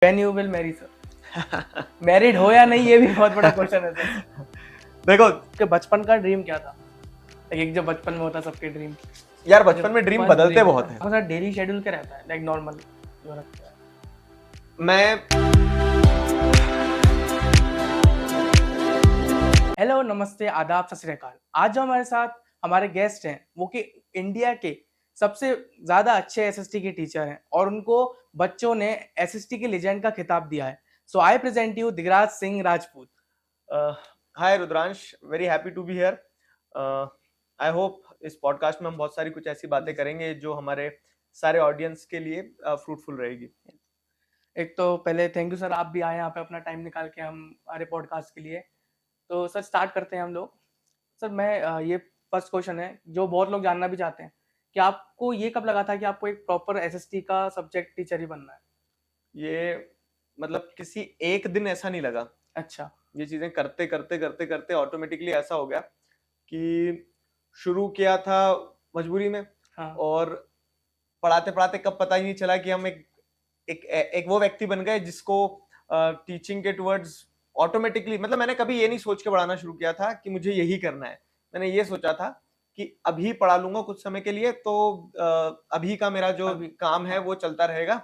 When you will marry sir? Married हो या नहीं ये भी बहुत बड़ा क्वेश्चन है सर। देखो कि बचपन का ड्रीम क्या था? एक जो बचपन में होता है सबके ड्रीम। यार बचपन में ड्रीम बदलते बहुत हैं। आपका डेली शेड्यूल क्या रहता है लाइक नॉर्मल जो रखता है? मैं हेलो नमस्ते आदाब सत श्री अकाल। आज जो हमारे साथ हमारे गेस्ट हैं वो कि इंडिया के सबसे ज्यादा अच्छे एसएसटी के टीचर हैं और उनको बच्चों ने एसएसटी के लेजेंड का खिताब दिया है। So I present you Digraj Singh Rajput. Hi Rudransh, very happy to be here. I hope इस पॉडकास्ट में हम बहुत सारी कुछ ऐसी बातें करेंगे जो हमारे सारे ऑडियंस के लिए फ्रूटफुल रहेगी। एक तो पहले थैंक यू सर, आप भी आए यहाँ पे अपना टाइम निकाल के हमारे पॉडकास्ट के लिए। तो सर स्टार्ट करते हैं हम लोग। सर मैं ये फर्स्ट क्वेश्चन है जो बहुत लोग जानना भी चाहते हैं कि आपको ये कब लगा था कि आपको एक प्रॉपर एसएसटी का सब्जेक्ट टीचर ही बनना है? ये मतलब किसी एक दिन ऐसा नहीं लगा। अच्छा। ये चीजें करते करते करते करते ऑटोमेटिकली ऐसा हो गया कि शुरू किया था मजबूरी में। हाँ। और पढ़ाते पढ़ाते कब पता ही नहीं चला कि हम एक वो व्यक्ति बन गए जिसको टीचिंग के टुवर्ड्स ऑटोमेटिकली, मतलब मैंने कभी ये नहीं सोच के पढ़ाना शुरू किया था कि मुझे यही करना है। मैंने ये सोचा था कि अभी पढ़ा लूंगा कुछ समय के लिए तो अभी का मेरा जो काम है वो चलता रहेगा।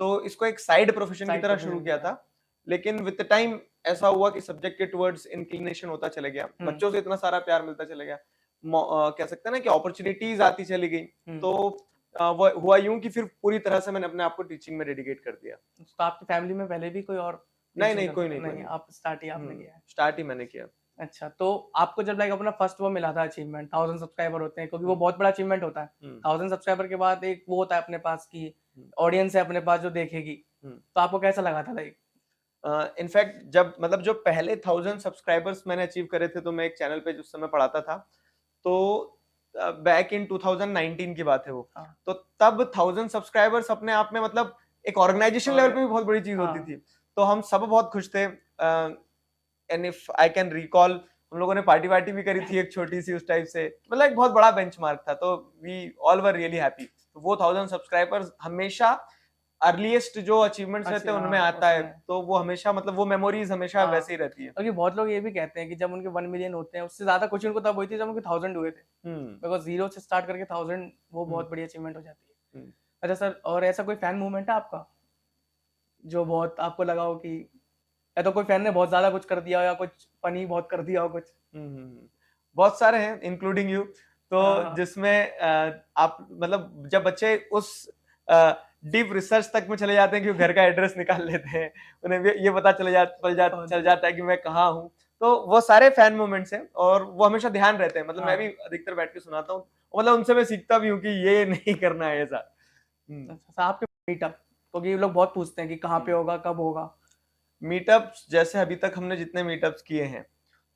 तो इसको एक साइड प्रोफेशन की तरह शुरू किया था। लेकिन विद टाइम ऐसा हुआ कि सब्जेक्ट के टुवर्ड्स इंक्लिनेशन होता चला गया, बच्चों से इतना सारा प्यार मिलता चला गया, कह सकते हैं ना कि अपॉर्चुनिटीज आती चली गई। तो वो हुआ यूं कि फिर पूरी तरह से मैंने अपने आप को टीचिंग में डेडिकेट कर दिया। तो आपकी फैमिली में पहले भी कोई और? नहीं, कोई नहीं। आप स्टार्ट ही आपने किया है? स्टार्ट ही मैंने किया। अच्छा, तो आपको जब लाइक अपना फर्स्ट वो मिला था अचीवमेंट, 1000 सब्सक्राइबर होते हैं क्योंकि वो बहुत बड़ा अचीवमेंट होता है। 1000 सब्सक्राइबर के बाद एक वो होता है अपने पास की ऑडियंस है अपने पास जो देखेगी। तो आपको कैसा लगा था लाइक? इनफैक्ट जब मतलब जो पहले 1000 सब्सक्राइबर्स मैंने अचीव करे थे तो मैं एक चैनल पे उस समय पढ़ाता था। तो बैक इन 2019 की बात है वो। तो तब 1000 सब्सक्राइबर्स अपने आप में मतलब एक ऑर्गेनाइजेशन लेवल पे भी बहुत बड़ी चीज होती थी। तो हम सब बहुत खुश थे। And if I can recall, हम लोगों ने पार्टी भी करी थी एक छोटी सी उस टाइप से, मतलब एक बहुत बड़ा बेंचमार्क था। तो we all were really happy. तो वो 1000 सब्सक्राइबर्स हमेशा अर्लीस्ट जो अचीवमेंट्स रहते हैं उनमें आता है। तो वो हमेशा मतलब वो मेमोरीज हमेशा वैसे ही रहती है। क्योंकि बहुत लोग ये भी कहते हैं कि जब उनके 1 मिलियन होते हैं उससे ज्यादा कुछ उनको तब हुई थी जब उनके 1000 हुए थे। बिकॉज जीरो से स्टार्ट करके 1000 वो बहुत बड़ी अचीवमेंट हो जाती है। अच्छा सर, और ऐसा कोई फैन मूवमेंट है आपका जो बहुत आपको लगा हो कि या तो कोई फैन ने बहुत ज्यादा कुछ कर दिया हो या कुछ फनी बहुत कर दिया हो कुछ? बहुत सारे हैं इंक्लूडिंग यू। तो जिसमें आप मतलब जब बच्चे उस डीप रिसर्च तक में चले जाते हैं कि घर का एड्रेस निकाल लेते हैं, उन्हें ये पता चल जाता है कि मैं कहाँ हूँ। तो वो सारे फैन मोमेंट्स हैं और वो हमेशा ध्यान रहते हैं। मतलब मैं भी अधिकतर बैठ के सुनाता हूँ, मतलब उनसे मैं सीखता भी हूँ कि ये नहीं करना है ऐसा। आपके मीटअप क्योंकि लोग बहुत पूछते हैं कि कहाँ पे होगा, कब होगा? मीटअप्स जैसे अभी तक हमने जितने मीटअप्स किए हैं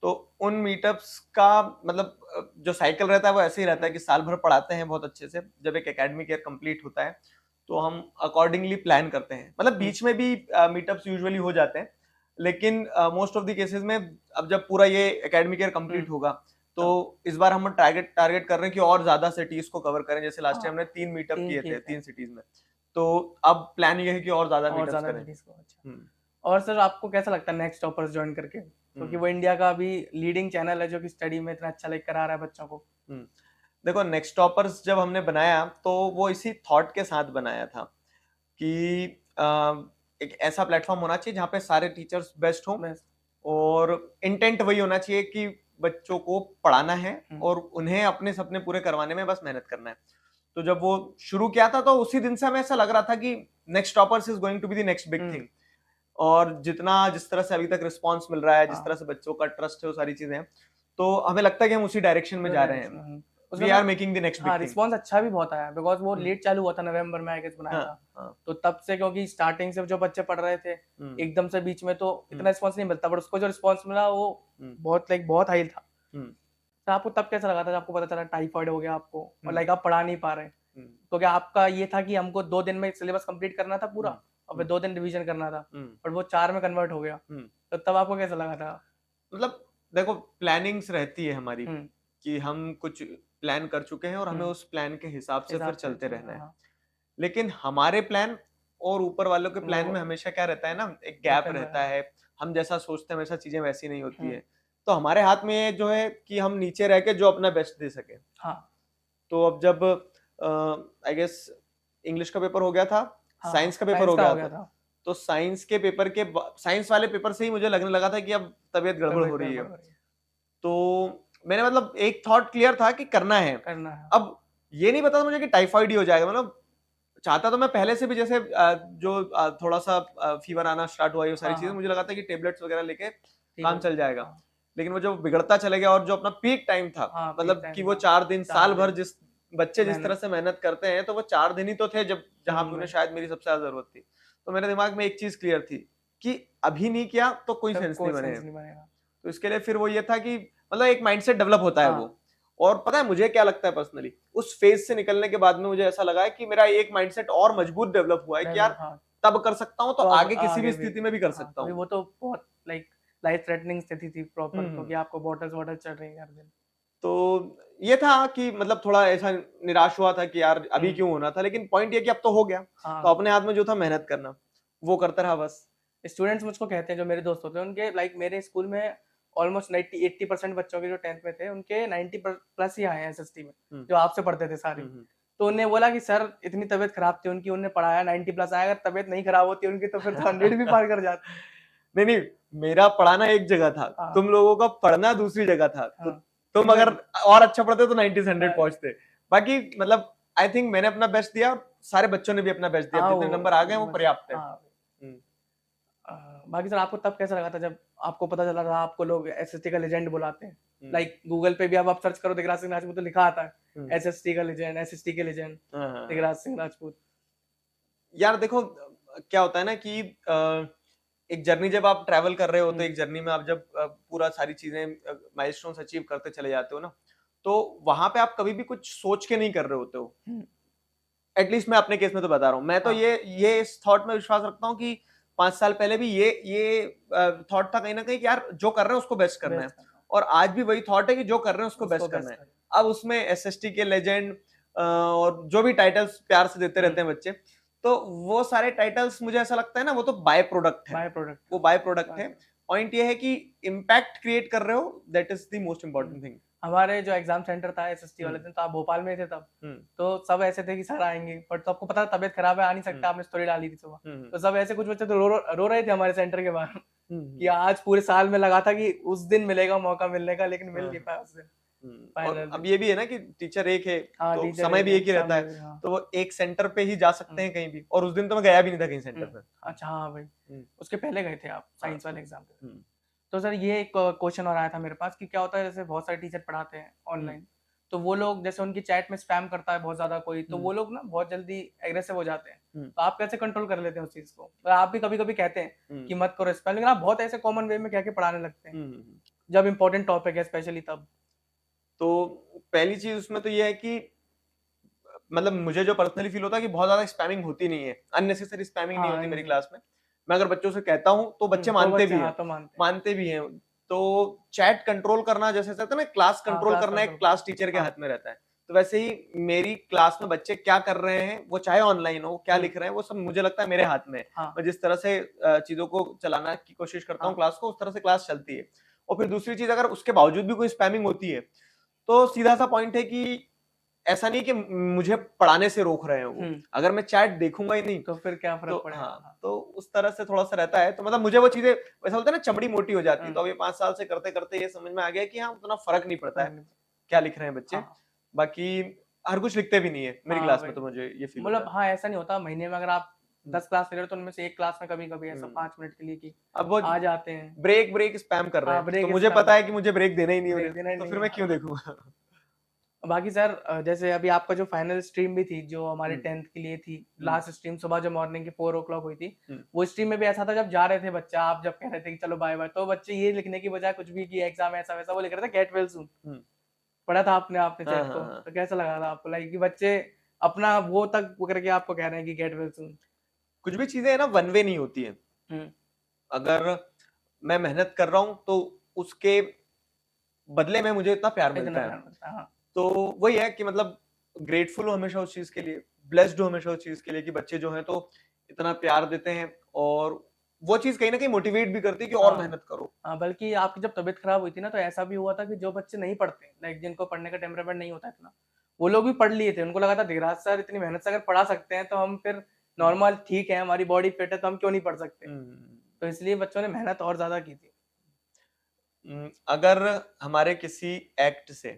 तो उन मीटअप्स का मतलब जो साइकिल रहता है वो ऐसे ही रहता है कि साल भर पढ़ाते हैं बहुत अच्छे से। जब एक एकेडमिक ईयर कंप्लीट होता है तो हम अकॉर्डिंगली प्लान करते हैं। मतलब बीच में भी मीटअप्स यूजुअली हो जाते हैं, लेकिन मोस्ट ऑफ द केसेस में अब जब पूरा ये एकेडमिक ईयर कंप्लीट होगा तो इस बार हम टारगेट कर रहे हैं कि और ज्यादा सिटीज को कवर करें। जैसे लास्ट टाइम हमने 3 मीटअप किए थे 3 सिटीज में, तो अब प्लान ये है कि और ज्यादा मीटअप्स करें। और सर आपको कैसा लगता है नेक्स्ट टॉपर्स ज्वाइन करके? क्योंकि वो इंडिया का अभी लीडिंग चैनल है जो कि स्टडी में इतना अच्छा लाइक करा रहा है बच्चों को। देखो नेक्स्ट टॉपर्स जब हमने बनाया तो वो इसी थॉट के साथ बनाया था कि एक ऐसा प्लेटफॉर्म होना चाहिए जहाँ पे सारे टीचर्स बेस्ट हों और इंटेंट वही होना चाहिए कि बच्चों को पढ़ाना है और उन्हें अपने सपने पूरे करवाने में बस मेहनत करना है। तो जब वो शुरू किया था तो उसी दिन से हमें ऐसा लग रहा था कि next toppers is going to be the next big thing. और जिस तरह से अभी तक रिस्पांस मिल रहा है, जिस तरह से बच्चों का ट्रस्ट है, वो सारी चीजें हैं, तो हमें लगता है कि हम उसी डायरेक्शन में जा रहे हैं। We are making the next big thing. Response अच्छा भी बहुत आया बिकॉज वो लेट चालू हुआ था, नवंबर में आई गेस बनाया था। तो तब से क्योंकि स्टार्टिंग से जो बच्चे पढ़ रहे थे एकदम से बीच में तो इतना रिस्पांस नहीं मिलता, बट उसको जो रिस्पांस मिला वो बहुत हाई था। तो आपको तब कैसा लगा था जब आपको पता चला टाइफाइड हो गया आपको और लाइक आप पढ़ा नहीं पा रहे? क्योंकि आपका ये था कि हमको 2 दिन में सिलेबस कंप्लीट करना था पूरा और फिर 2 दिन रिवीजन करना था, पर वो 4 में कन्वर्ट हो गया। तो तब आपको कैसा लगा था? मतलब देखो प्लानिंग्स रहती है हमारी कि हम कुछ प्लान कर चुके हैं और हमें उस प्लान के हिसाब से फिर चलते रहना है। लेकिन हमारे प्लान और ऊपर वालों के प्लान में हमेशा क्या रहता है ना, एक गैप डिफरेंस रहता है, हम जैसा सोचते हैं वैसा चीजें वैसी नहीं होती है। हम्म, तो हमारे हाथ में ये जो है कि हम नीचे रह के जो अपना बेस्ट दे सके। हाँ तो अब जब आई गेस इंग्लिश का पेपर हो गया था, हाँ साइंस का पेपर साइंस हो का गया हो गया था, था। तो साइंस के पेपर के साइंस वाले पेपर से ही मुझे लगने लगा था कि अब तबीयत गड़बड़ हो तबीयत रही है। गड़बड़ हो रही है, तो मैंने मतलब एक थॉट क्लियर था कि करना है। करना है। अब ये नहीं पता था मुझे कि टाइफाइड ही हो जाएगा, मतलब चाहता तो मैं पहले से भी, जैसे जो थोड़ा सा फीवर आना स्टार्ट हुआ, ये सारी हाँ चीजें हाँ मुझे लगा था कि टेबलेट्स वगैरह लेके ठीक हो काम चल जाएगा, जाएगा। हाँ लेकिन वो जो बिगड़ता चला गया और जो अपना पीक टाइम था, हाँ पीक मतलब कि टाइम वो था, 4 दिन, 4 साल भर दिन जिस बच्चे जिस तरह मेहनत। से मेहनत करते हैं, तो वो 4 दिन ही तो थे जब जहां पे उन्हें भाई शायद मेरी सबसे ज्यादा जरूरत थी। तो मेरे दिमाग में एक चीज क्लियर थी कि अभी नहीं किया तो कोई तब सेंस कोई नहीं बने। सेंस नहीं बनेगा। तो इसके लिए फिर वो ये था कि मतलब एक माइंडसेट डेवलप होता है वो। हाँ और पता है मुझे क्या लगता है पर्सनली, उस फेज से निकलने के बाद में मुझे ऐसा लगा है कि मेरा एक माइंडसेट और मजबूत डेवलप हुआ है कि यार डेवलप, हाँ तब कर सकता हूं तो तो अब आगे किसी भी आगे भी, स्थिति में भी कर हाँ सकता कभी हूँ। वो तो बहुत लाइक लाइफ थ्रेटनिंग स्थिति थी प्रॉपर, हम्म। क्योंकि आपको बॉटल्स वॉटल चढ़ रही है हर दिन। तो ये था कि मतलब थोड़ा ऐसा निराश हुआ था कि यार अभी हम्म, क्यों होना था, लेकिन पॉइंट ये कि अब तो हो गया, तो हाँ अपने हाथ में जो था मेहनत करना, वो करता रहा बस। स्टूडेंट्स मुझको कहते हैं, जो मेरे दोस्त होते हैं उनके लाइक मेरे स्कूल में ऑलमोस्ट 90-80% बच्चों के जो 10th में थे उनके 90 प्लस ही आए हैं एसएसटी में, हम्म जो आपसे पढ़ते थे सारे। हम्म तो उन्हें बोला कि सर इतनी तबीयत खराब थी उनकी, उनने पढ़ाया 90 प्लस आया, अगर तबीयत नहीं खराब होती उनकी तो फिर तो 100 भी पार कर जाते। नहीं नहीं, मेरा पढ़ाना एक जगह था, हाँ तुम लोगों का पढ़ना दूसरी जगह था। तो हाँ तुम अगर और अच्छा पढ़ते तो 90 से 100 हाँ पहुंचते। बाकी मतलब आई थिंक मैंने अपना बेस्ट दिया, सारे बच्चों ने भी अपना बेस्ट दिया, हाँ, जितने नंबर आ गए वो पर्याप्त है। हाँ हम्म। बाकी सर आपको तब कैसा लगा था जब आपको पता चला था आपको लोग एसएसटी का लेजेंड बुलाते हैं? हम्म। लाइक गूगल पे भी अब आप सर्च करो दिगराज सिंह राजपूत तो लिखा आता है हम्म। एसएसटी का लेजेंड, एसएसटी के लेजेंड हाँ। दिगराज सिंह राजपूत। यार देखो क्या होता है ना कि एक जर्नी जब आप ट्रैवल कर रहे हो, तो हम्म, एक जर्नी में आप जब पूरा सारी चीजें माइलस्टोन्स अचीव करते चले जाते हो ना, तो वहां पे आप कभी भी कुछ सोच के नहीं कर रहे होते हो। हम्म, एटलीस्ट मैं अपने केस में तो बता रहा हूँ, मैं तो हाँ ये इस थॉट में विश्वास रखता हूँ कि 5 साल पहले भी ये थॉट था कहीं ना कहीं कि यार जो कर रहे हैं उसको बेस्ट करना है। बेस्ट करना और आज भी वही थॉट है कि जो कर रहे हैं उसको उसको बेस्ट करना बेस्ट है। करना। अब उसमें एसएसटी के लेजेंड और जो भी टाइटल्स प्यार से देते रहते हैं बच्चे, तो वो सारे टाइटल्स मुझे ऐसा लगता है ना, वो तो बाय प्रोडक्ट है, बाय प्रोडक्ट, वो बाय प्रोडक्ट है। पॉइंट ये है कि इम्पैक्ट क्रिएट कर रहे हो, that is the most important thing. हमारे जो एग्जाम सेंटर था एसएसटी वाले दिन, तो आप भोपाल में थे तब, तो सब ऐसे थे कि सर आएंगे, बट तो आपको पता तबीयत खराब है आ नहीं सकता, आपने स्टोरी डाली थी सुबह, तो सब ऐसे कुछ बच्चे तो रो रहे थे हमारे सेंटर के बाहर कि आज पूरे साल में लगा था कि उस दिन मिलेगा मौका मिलने का, लेकिन मिल नहीं पाया उस दिन और फाइनल अब दिन। ये भी है ना कि टीचर एक है, हाँ तो टीचर समय भी एक ही रहता समय है, भी, हाँ तो वो एक सेंटर पे ही जा सकते हैं कहीं भी, और उस दिन तो मैं गया भी नहीं था कहीं सेंटर पे। अच्छा हाँ भाई, हम्म, उसके पहले गए थे आप हाँ, साइंस वाले एग्जाम के। हम्म, तो सर ये एक क्वेश्चन और आया था मेरे पास कि क्या होता है, जैसे बहुत सारे टीचर पढ़ाते हैं ऑनलाइन, तो वो लोग जैसे उनकी चैट में स्पैम करता है बहुत ज्यादा कोई, तो वो लोग ना बहुत जल्दी एग्रेसिव हो जाते हैं, तो आप कैसे कंट्रोल कर लेते हैं उस चीज को? मतलब आप भी कभी कभी कहते हैं कि मत करो स्पैम, लेकिन आप बहुत ऐसे कॉमन वे में कह के पढ़ाने लगते हैं जब इंपॉर्टेंट टॉपिक है स्पेशली तब। तो पहली चीज उसमें तो ये है कि मतलब मुझे जो पर्सनली फील होता है कि बहुत ज्यादा स्पैमिंग होती नहीं है, अननेसेसरी स्पैमिंग नहीं हाँ होती मेरी नहीं, क्लास में। मैं अगर बच्चों से कहता हूँ तो बच्चे तो मानते बच्चे भी हाँ हैं, तो मानते हैं, मानते भी हैं। तो चैट कंट्रोल करना, जैसे कहते हैं ना क्लास हाँ कंट्रोल क्लास करना, एक कंट्रोल क्लास टीचर के हाँ हाथ में रहता है। तो वैसे ही मेरी क्लास में बच्चे क्या कर रहे हैं, वो चाहे ऑनलाइन हो, क्या लिख रहे हैं, वो सब मुझे लगता है मेरे हाथ में है। हाँ मैं जिस तरह से चीजों को चलाना की कोशिश करता हूँ हाँ क्लास को, उस तरह से क्लास चलती है। और फिर दूसरी चीज, अगर उसके बावजूद भी कोई स्पैमिंग होती है, तो सीधा सा पॉइंट है कि ऐसा नहीं कि मुझे पढ़ाने से रोक रहे हैं वो, अगर मैं चैट देखूंगा ही नहीं तो फिर क्या तो फर्क पड़ेगा? हाँ, तो उस तरह से थोड़ा सा रहता है। तो मतलब मुझे वो चीजें वैसा होता है ना, चमड़ी मोटी हो जाती है। तो अब ये 5 साल से करते करते ये समझ में आ गया कि हाँ, उतना फर्क नहीं पड़ता है क्या लिख रहे हैं बच्चे। हाँ बाकी हर कुछ लिखते भी नहीं है मेरी हाँ क्लास भाई, में, तो मुझे ये फील होता मतलब है। हाँ ऐसा नहीं होता, महीने में अगर आप 10 क्लास ले रहे हो तो उनमें से एक क्लास में कभी कभी ऐसा 5 मिनट के लिए कि अब वो आ जाते हैं। ब्रेक ब्रेक स्पैम कर रहे हाँ हैं, तो ब्रेक मुझे स्पैम, पता है कि मुझे ब्रेक देना ही नहीं है ब्रेक उन्हें, देना ही तो नहीं फिर मैं क्यों है। देखूंगा। बाकी सर जैसे अभी आपका जो फाइनल स्ट्रीम भी थी जो हमारे 10th के लिए थी, लास्ट स्ट्रीम सुबह जो मॉर्निंग के 4 o'clock हुई थी, वो स्ट्रीम में भी ऐसा था जब जा रहे थे बच्चा, आप जब कह रहे थे कि चलो बाय बाय, तो बच्चे ये लिखने की बजाय कुछ भी कि एग्जाम ऐसा वैसा, वो लिख रहे थे गेट वेल सून। पढ़ा था आपने आपने हाँ चैट हाँ को, हाँ, तो कैसा लगा था आपको, लाइक कि बच्चे अपना वो तक वो करके आपको कह रहे हैं कि गेट वेल सून? कुछ भी चीजें है ना, वन वे नहीं होती है। हम्म, अगर मैं मेहनत कर रहा हूँ तो उसके बदले में मुझे इतना प्यार इतना मिलता है। प्यार मिलता है, हाँ तो वही है कि मतलब ग्रेटफुल हो हमेशा उस चीज के लिए, ब्लेस्ड हो हमेशा उस चीज के लिए कि बच्चे जो हैं तो इतना प्यार देते हैं, और वो चीज कहीं ना कहीं मोटिवेट भी करती है कि और हाँ। मेहनत करो। हाँ, बल्कि आपकी जब तबीयत खराब हुई थी ना, तो ऐसा भी हुआ था कि जो बच्चे नहीं पढ़ते, लाइक जिनको पढ़ने का टेम्परामेंट नहीं होता इतना, वो लोग भी पढ़ लिए थे। उनको लगा था धीराज सर इतनी मेहनत से अगर पढ़ा सकते हैं तो हम फिर नॉर्मल ठीक है, हमारी बॉडी फिट है, तो हम क्यों नहीं पढ़ सकते। तो इसलिए बच्चों ने मेहनत और ज्यादा की थी। अगर हमारे किसी एक्ट से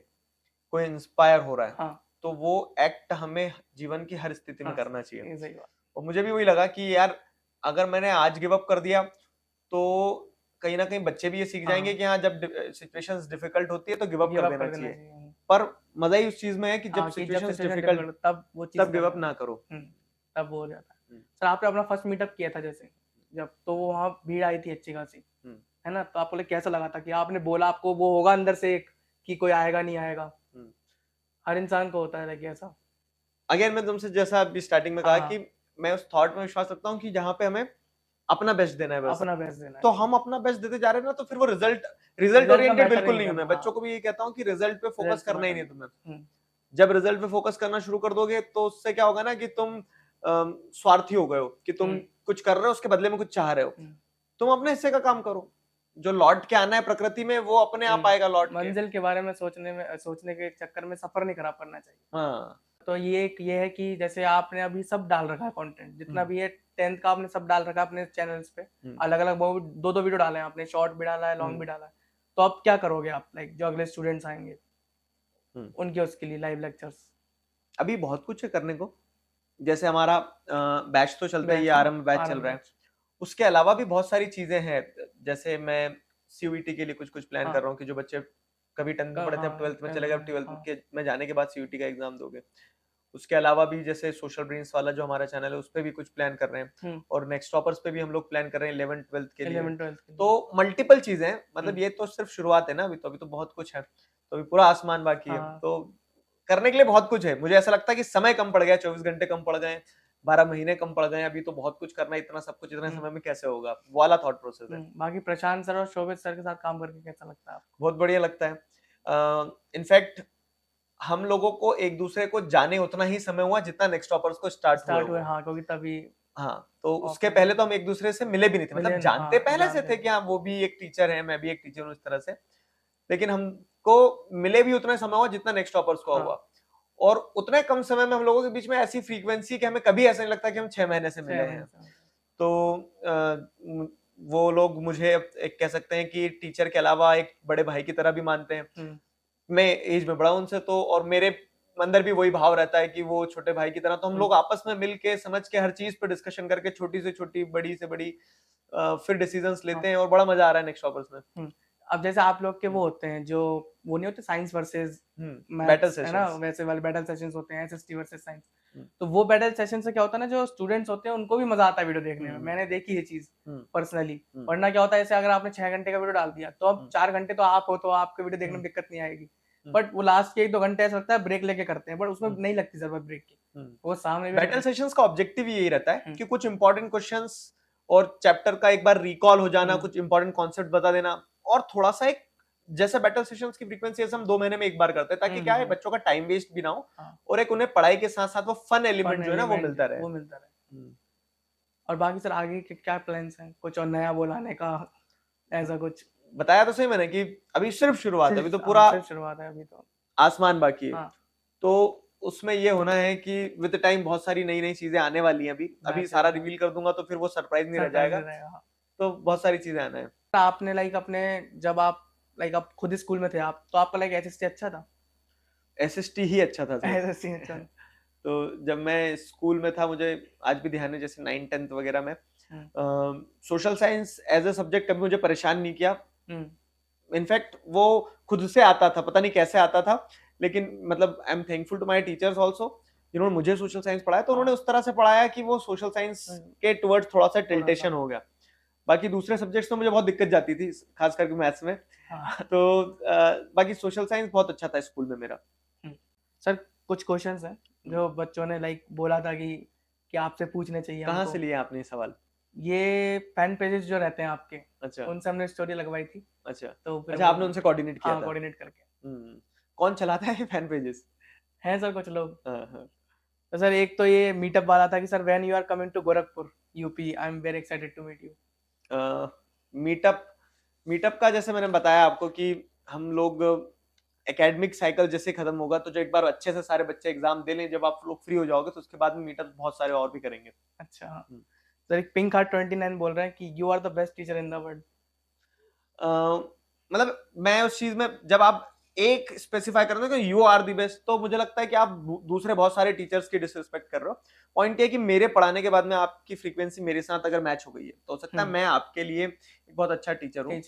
कोई इंस्पायर हो रहा है, हाँ, तो वो एक्ट हमें जीवन की हर स्थिति में हाँ, करना चाहिए। ये सही बात। और मुझे भी वही लगा कि यार, अगर मैंने आज गिव अप कर दिया तो कहीं ना कहीं बच्चे भी ये सीख जाएंगे हाँ, कि हाँ, जब सिचुएशंस डिफिकल्ट होती है तो गिव अप गिव कर अप देना कर देना चाहिए। चाहिए। पर मजा ही उस चीज में है कि जब हाँ, कि जब सिचुएशंस सिचुएशन डिफिकल्ट, डिफिकल्ट तब वो चीज तब गिव अप करना। ना करो। तब वो हो जाता है। हम्म, सर आपने अपना फर्स्ट मीटअप किया था जैसे, जब तो वहाँ भीड़ आई थी अच्छी खासी, हम्म, है ना, तो आपको कैसा लगा था कि आपने बोला, आपको वो होगा अंदर से एक कि कोई आएगा नहीं आएगा, हम्म। हर इंसान को होता है कि ऐसा। अगेन मैं तुमसे जैसा अभी स्टार्टिंग में कहा हाँ, कि मैं उस थॉट में विश्वास रखता हूँ कि जहाँ पे हमें अपना बेस्ट देना है बस, अपना बेस्ट देना तो है। हम अपना बेस्ट देते जा रहे हैं ना, तो फिर वो रिजल्ट रिजल्ट का ओरिएंटेड मैटर बिल्कुल नहीं नहीं होना है। करना। बच्चों हाँ, को भी ये कहता हूँ कि रिजल्ट पे फोकस रिजल्ट का करना ही मैटर नहीं नहीं। तुम्हें। जब रिजल्ट पे फोकस करना शुरू कर दोगे तो उससे क्या होगा ना कि तुम स्वार्थी हो गए हो, कि तुम कुछ कर रहे हो उसके बदले में कुछ चाह रहे हो। तुम अपने हिस्से का काम करो, जो लौट के आना है प्रकृति में वो अपने आप आएगा लौट के। मंजिल के बारे में सोचने के चक्कर में सफर नहीं खराब करना चाहिए। हाँ, तो ये है कि जैसे आपने अभी सब डाल रखा है कंटेंट, जितना भी है 10th का आपने सब डाल रखा है अपने चैनल्स पे, अलग अलग दो दो वीडियो डाले हैं आपने, शॉर्ट भी डाला है, लॉन्ग भी डाला है। तो अब क्या करोगे आप, लाइक जो अगले स्टूडेंट्स आएंगे उनके उसके लिए लाइव लेक्चर्स? अभी बहुत कुछ है करने को। जैसे हमारा बैच तो चलता है, ये आरंभ बैच चल रहा है। उसके अलावा भी बहुत सारी चीजें हैं। जैसे मैं सीयूईटी के लिए कुछ कुछ प्लान कर रहा हूँ कि जो बच्चे कभी 10th में पढ़े थे अब 12th में चले गए, अब 12th के में जाने के बाद सीयूईटी का एग्जाम दोगे। उसके अलावा भी जैसे सोशल ब्रेन्स वाला जो हमारा चैनल है उस पर भी कुछ प्लान कर रहे हैं, और नेक्स्ट टॉपर्स पे भी हम लोग प्लान कर रहे हैं 11th 12th के लिए। तो मल्टीपल चीजें हैं, मतलब ये तो सिर्फ शुरुआत है ना, अभी तो बहुत कुछ है, तो अभी पूरा आसमान बाकी है। तो करने के लिए बहुत कुछ है। मुझे ऐसा लगता है कि समय कम पड़ गया, 24 घंटे कम पड़ गए, 12 महीने कम पड़ गए, अभी तो बहुत कुछ करना है, इतना सब कुछ इतने समय में कैसे होगा, वो वाला थॉट प्रोसेस है। बाकी प्रशांत सर और शोभित सर के साथ काम करके कैसा लगता है आपको? बहुत बढ़िया लगता है। इनफैक्ट हम लोगों को एक दूसरे को जाने उतना ही समय हुआ जितना नेक्स्ट टॉपर्स को स्टार्ट हुए। हाँ, क्योंकि तभी हाँ, तो उसके पहले तो हम एक दूसरे से मिले भी नहीं थे, मतलब जानते पहले से थे कि हाँ वो भी एक टीचर है, मैं भी एक टीचर हूँ, इस तरह से। लेकिन हमको मिले भी उतना समय हुआ जितना नेक्स्ट टॉपर्स को हुआ, और उतने कम समय में हम लोगों के बीच में ऐसी फ्रीक्वेंसी कि हमें कभी ऐसा नहीं लगता कि हम 6 महीने से मिले हैं। तो वो लोग मुझे एक कह सकते हैं कि टीचर के अलावा एक बड़े भाई की तरह भी मानते हैं। मैं एज में बड़ा उनसे, तो और मेरे अंदर भी वही भाव रहता है कि वो छोटे भाई की तरह। तो हम लोग आपस में मिल के समझ के हर चीज पे डिस्कशन करके छोटी से छोटी बड़ी से बड़ी फिर डिसीजंस लेते हैं, और बड़ा मजा आ रहा है नेक्स्ट टॉपर्स में। अब जैसे आप लोग के वो होते हैं जो वो नहीं होते साइंस वर्सेस बैटल है ना, सेशंस, वैसे वाले बैटल सेशंस होते हैं, एसएसटी वर्सेस साइंस। तो वो बैटल सेशन से क्या होता है ना, जो स्टूडेंट्स होते हैं उनको भी मजा आता है वीडियो देखने में। मैंने देखी ये चीज पर्सनली। वरना क्या होता है, जैसे अगर आपने 6 घंटे का वीडियो डाल दिया तो अब 4 घंटे तो आप हो, तो आपके वीडियो देखने में दिक्कत नहीं आएगी। बट वो लास्ट के 1-2 घंटे ऐसा लगता है ब्रेक लेके करते हैं, बट उसमें नहीं लगती जरूरत ब्रेक की। वो सामने बैटल सेशंस का ऑब्जेक्टिव यही रहता है कि कुछ इंपॉर्टेंट क्वेश्चंस और चैप्टर का एक बार रिकॉल हो जाना, कुछ इंपॉर्टेंट कॉन्सेप्ट बता देना, और थोड़ा सा एक जैसे बैटल सेशंस की फ्रीक्वेंसी हम 2 महीने में एक बार करते हैं, ताकि क्या है बच्चों का टाइम वेस्ट भी ना हो, और एक उन्हें पढ़ाई के साथ साथ वो फन एलिमेंट जो है ना वो मिलता रहे। और बाकी सर आगे के क्या प्लान्स हैं, कुछ और नया बोलाने का, ऐसा कुछ? बताया तो सही मैंने कि अभी सिर्फ शुरुआत है, अभी तो पूरा शुरुआत है, अभी तो आसमान बाकी है। तो उसमें ये होना है कि विद टाइम बहुत सारी नई नई चीजें आने वाली हैं। अभी सारा रिवील कर दूंगा तो फिर वो सरप्राइज नहीं रह जाएगा। तो बहुत सारी चीजें आना है। आपने लाइक अपने जब आप लाइक आप खुद स्कूल में थे आप, तो आपका लाइक एसएसटी अच्छा था? एसएसटी ही अच्छा था सर। एसएसटी अच्छा। तो जब मैं स्कूल में था, मुझे आज भी ध्यान है, जैसे 9th 10th वगैरह में social science as a subject कभी मुझे परेशान नहीं किया। इनफैक्ट वो खुद से आता था, पता नहीं कैसे आता था, लेकिन मतलब I am thankful to my teachers also, जिन्होंने मुझे सोशल साइंस पढ़ाया। तो उन्होंने उस तरह से पढ़ाया कि वो सोशल साइंस के टुवर्ड्स थोड़ा सा टिल्टेशन हो गया। बाकी दूसरे सब्जेक्ट्स तो मुझे बहुत दिक्कत जाती थी, खास करके मैथ्स में। तो बाकी सोशल साइंस बहुत अच्छा था स्कूल में मेरा। सर कुछ क्वेश्चंस हैं जो बच्चों ने लाइक बोला था कि आपसे पूछने चाहिए। कहाँ से लिए आपने सवाल? ये फैन पेजेस जो रहते हैं आपके, अच्छा, उनसे हमने स्टोरी लगवाई थी। अच्छा, तो अच्छा, आपने उनसे कोऑर्डिनेट किया था? कोऑर्डिनेट करके। कौन चलाता है फैन पेजेस? हैं सर कुछ लोग। तो सर एक तो ये मीटअप वाला था कि sir when you are coming to Gorakhpur, UP. I am very excited to meet you. Meetup का जैसे मैंने बताया आपको कि हम लोग एकेडमिक साइकिल जैसे खत्म होगा तो जो एक बार अच्छे से सारे बच्चे एग्जाम दे लें, जब आप लोग फ्री हो जाओगे तो उसके बाद में मीटअप बहुत सारे और भी करेंगे। अच्छा हाँ। सर एक पिंक हार्ट 29 बोल रहे हैं कि you are the best teacher in the world. मतलब मैं उस चीज में जब आप एक स्पेसिफाई कर रहे हो कि यू आर दी बेस्ट, तो मुझे लगता है कि आप दूसरे बहुत सारे टीचर्स की डिसरिस्पेक्ट कर रहे हो। पॉइंट ये कि मेरे पढ़ाने के बाद में आपकी फ्रीक्वेंसी मेरे साथ अगर मैच हो गई है तो हो सकता है मैं आपके लिए एक बहुत अच्छा टीचर हूँ।